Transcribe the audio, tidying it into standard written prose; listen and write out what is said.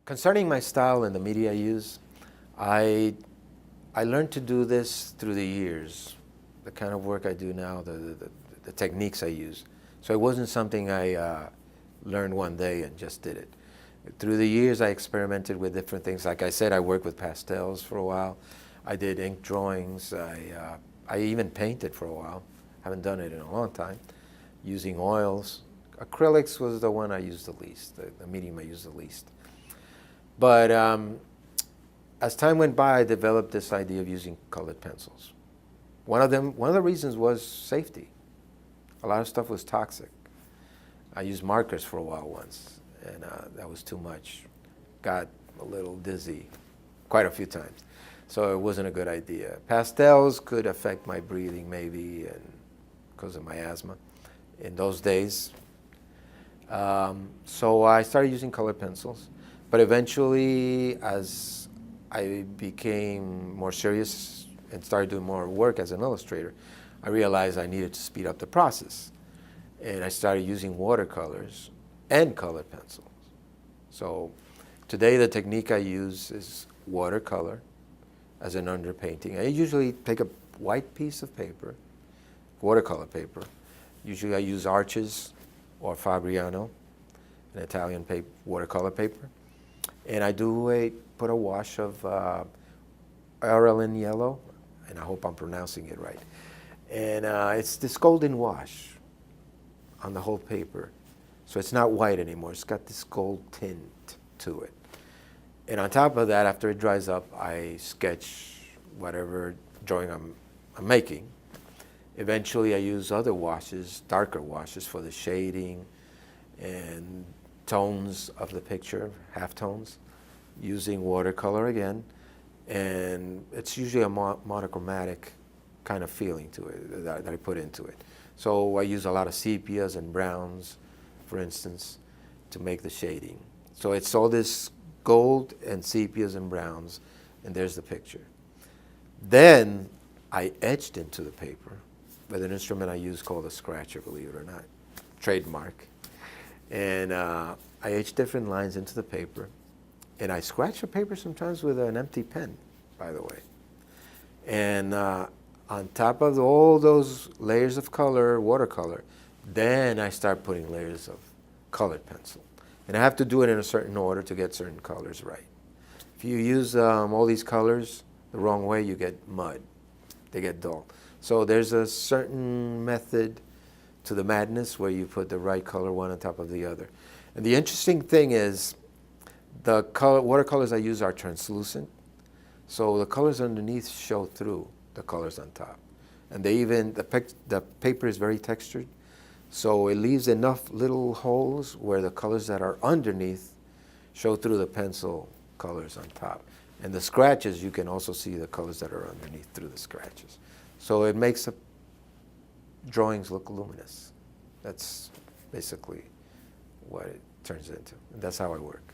Concerning my style and the media I use, I learned to do this through the years. The kind of work I do now, the techniques I use. So it wasn't something I learned one day and just did it. Through the years, I experimented with different things. Like I said, I worked with pastels for a while. I did ink drawings. I even painted for a while. Haven't done it in a long time. Using oils. Acrylics was the one I used the least, the medium I used the least. But as time went by, I developed this idea of using colored pencils. One of the reasons was safety. A lot of stuff was toxic. I used markers for a while once, and that was too much. Got a little dizzy quite a few times. So it wasn't a good idea. Pastels could affect my breathing maybe, and because of my asthma in those days. So I started using colored pencils. But eventually, as I became more serious and started doing more work as an illustrator, I realized I needed to speed up the process. And I started using watercolors and colored pencils. So today the technique I use is watercolor as an underpainting. I usually take a white piece of paper, watercolor paper. Usually I use Arches or Fabriano, an Italian watercolor paper. And I put a wash of Arelin yellow, and I hope I'm pronouncing it right. And it's this golden wash on the whole paper. So it's not white anymore. It's got this gold tint to it. And on top of that, after it dries up, I sketch whatever drawing I'm making. Eventually, I use other washes, darker washes, for the shading and tones of the picture, halftones, using watercolor again. And it's usually a monochromatic kind of feeling to it that I put into it. So I use a lot of sepias and browns, for instance, to make the shading. So it's all this gold and sepias and browns, and there's the picture. Then I etched into the paper with an instrument I use called a scratcher, believe it or not, trademark. And I etch different lines into the paper. And I scratch the paper sometimes with an empty pen, by the way. And on top of all those layers of color, watercolor, then I start putting layers of colored pencil. And I have to do it in a certain order to get certain colors right. If you use all these colors the wrong way, you get mud. They get dull. So there's a certain method to the madness where you put the right color one on top of the other. And the interesting thing is the watercolors I use are translucent, so the colors underneath show through the colors on top. And the paper is very textured, so it leaves enough little holes where the colors that are underneath show through the pencil colors on top. And the scratches, you can also see the colors that are underneath through the scratches. So it makes the drawings look luminous. That's basically what it turns into. And that's how I work.